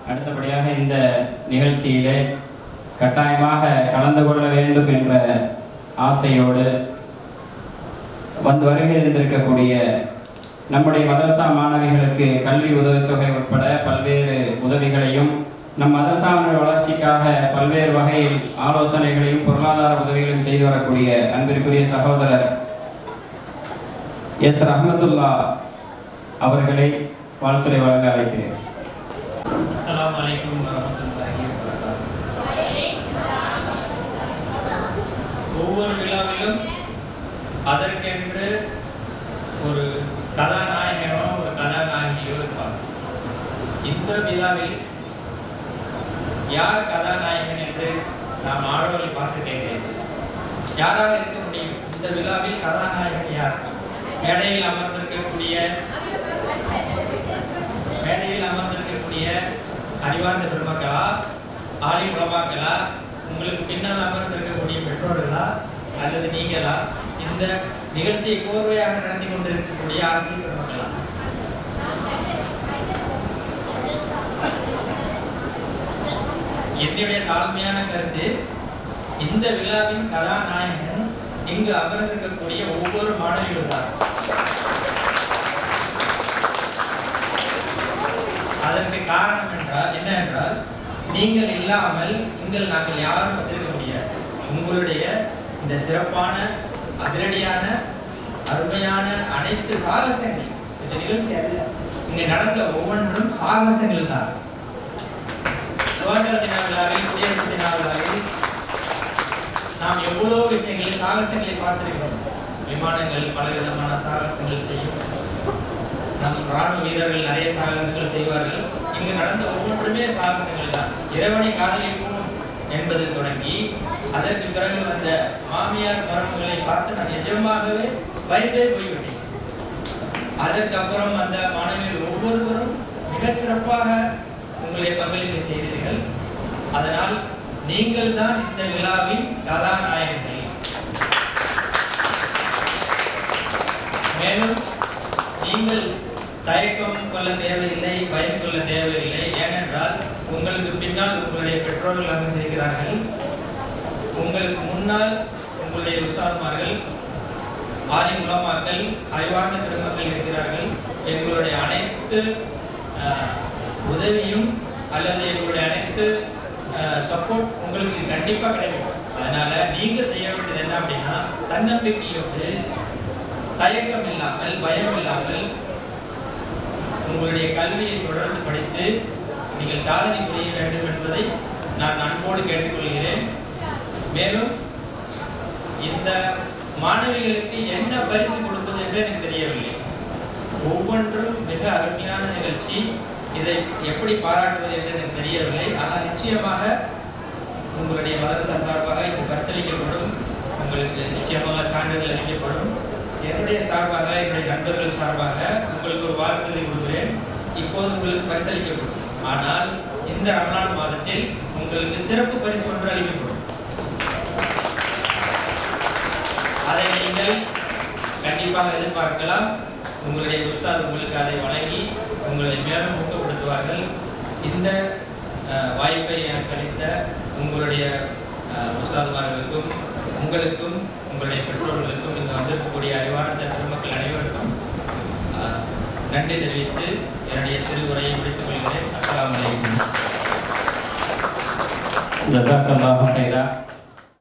அடுத்தபடியாக இந்த நிகழ்ச்சியிலே கட்டாயமாக கலந்து கொள்ள வேண்டும் என்ற ஆசையோடு வந்து வருகை இருந்திருக்கக்கூடிய நம்முடைய மதரசா மாணவிகளுக்கு கல்வி உதவித்தொகை உட்பட பல்வேறு உதவிகளையும் நம் மதரசாவின் வளர்ச்சிக்காக பல்வேறு வகையில் ஆலோசனைகளையும் பொருளாதார உதவிகளையும் செய்து வரக்கூடிய அன்பிற்குரிய சகோதரர் எஸ் ரஹ்மத்துல்லா அவர்களை வாழ்த்துறை வழங்க அழைக்கிறேன். அஸ்ஸலாமு அலைக்கும் வரஹ்மத்துல்லாஹி வபரகாத்துஹு. ஒவ்வொரு விழாவிலும் அதற்கென்று ஒரு கதாநாயகனோ ஒரு கதாநாயகியோ இருப்பார். இந்த விழாவில் யார் கதாநாயகன் என்று நாம் மாணவர்கள் பார்த்து கேட்கிறேன். யாராக இருக்க முடியும்? இந்த விழாவில் கதாநாயகன் யார்? மேடையில் அமர்ந்திருக்கக்கூடிய அறிவார்ந்த பெருமக்களா, ஆலி உலமாக்களா, உங்களுக்கு பின்னால் அமர்ந்திருக்கக்கூடிய பெற்றோர்களா, அல்லது நீங்களா, இந்த நிகழ்ச்சியை கோர்வையாக நடத்தி கொண்டிருக்கக்கூடிய ஆசிரியர் பெருமக்களா? என்னுடைய தாழ்மையான கருத்து, இந்த விழாவின் கதாநாயகன் இங்கு அமர்ந்திருக்கக்கூடிய ஒவ்வொரு மாணவிகளும் தான். அதற்கு காரணம் என்ன என்றால், நீங்கள் இல்லாமல் நாங்கள் யாரும் வந்திருக்க முடியாது. உங்களுடைய இந்த சிறப்பான, அதிரடியான, அருமையான அனைத்து சாகசங்கள், இந்த நிகழ்ச்சி இங்க நடந்த ஒவ்வொன்றும் சாகசங்கள் தான். சுதந்திர தின விழாவில், குடியரசு தின விழாவில் நாம் எவ்வளவு விஷயங்களில் சாகசங்களை பார்த்திருக்கிறோம். விமானங்கள் பல விதமான சாகசங்கள் செய்யும். நம் ராணுவ வீரர்கள் நிறைய சாகசங்கள் செய்வார்கள். இங்கு நடந்த ஒவ்வொன்றுமே சாகசங்கள் தான். இறைவனை காதலிப்போம் என்பது தொடங்கி அதற்கு பிறகு வந்த மாமியார் மருமகளை பார்த்து நான் நிஜமாகவே பயந்தே போய்விட்டேன். அதற்கப்புறம் அந்த மாணவிகள் ஒவ்வொருவரும் மிகச் சிறப்பாக உங்களை பங்களிப்பு செய்தீர்கள். அதனால் நீங்கள் தான் இந்த விழாவின் கதாநாயகர்கள். மேலும் நீங்கள் தயக்கம் கொள்ள தேவையில்லை, பயம் கொள்ள தேவையில்லை. ஏனென்றால் உங்களுக்கு பின்னால் உங்களுடைய பெற்றோர்கள் அமர்ந்திருக்கிறார்கள். உங்களுக்கு முன்னால் உங்களுடைய உஸ்தாத்மார்கள், ஆலி உலமாக்கள், அறிவார்ந்த பெருமக்கள் இருக்கிறார்கள். எங்களுடைய அனைத்து உதவியும் அல்லது எங்களுடைய அனைத்து சப்போர்ட் உங்களுக்கு கண்டிப்பாக கிடைக்கும். அதனால நீங்க செய்ய வேண்டியது என்ன அப்படின்னா, தன்னம்பிக்கையோடு, தயக்கம் இல்லாமல், பயம் இல்லாமல் உங்களுடைய கல்வியை தொடர்ந்து படித்து நீங்கள் சாதனை புரிய வேண்டும் என்பதை நான் அன்போடு கேட்டுக்கொள்கிறேன். மேலும் இந்த மாணவிகளுக்கு என்ன பரிசு கொடுப்பது என்று எனக்கு தெரியவில்லை. ஒவ்வொன்றும் மிக அருமையான நிகழ்ச்சி. இதை எப்படி பாராட்டுவது என்று எனக்கு தெரியவில்லை. ஆனால் நிச்சயமாக உங்களுடைய மதரசா சார்பாக இது பரிசீலிக்கப்படும். உங்களுக்கு நிச்சயமாக சான்றிதழ் அளிக்கப்படும். என்னுடைய சார்பாக, என்னுடைய நண்பர்கள் சார்பாக உங்களுக்கு ஒரு வாக்குறுதி கொடுக்கிறேன். இப்போது உங்களுக்கு பரிசீலிக்கப்படும். ஆனால் இந்த ரமலான் மாதத்தில் உங்களுக்கு சிறப்பு பரிசு ஒன்று அளிக்கப்படும். அதை நீங்கள் கண்டிப்பாக எதிர்பார்க்கலாம். உங்களுடைய உஸ்தாத் உங்களுக்கு அதை வழங்கி உங்களை மேலும் ஊக்கப்படுத்துவார்கள். இந்த வாய்ப்பை எனக்கு அளித்த உங்களுடைய உஸ்தாத்மார்களுக்கும், உங்களுக்கும், உங்களுடைய பெற்றோர்களுக்கும், இங்கு வந்திருக்கக்கூடிய அறிவார்ந்த பெருமக்கள் அனைவருக்கும் நன்றி தெரிவித்து என்னுடைய சிறு உரையை முடித்துக் கொள்கிறேன். அஸ்ஸலாமு அலைக்கும். ஜஸாக்கல்லாஹு கைரா.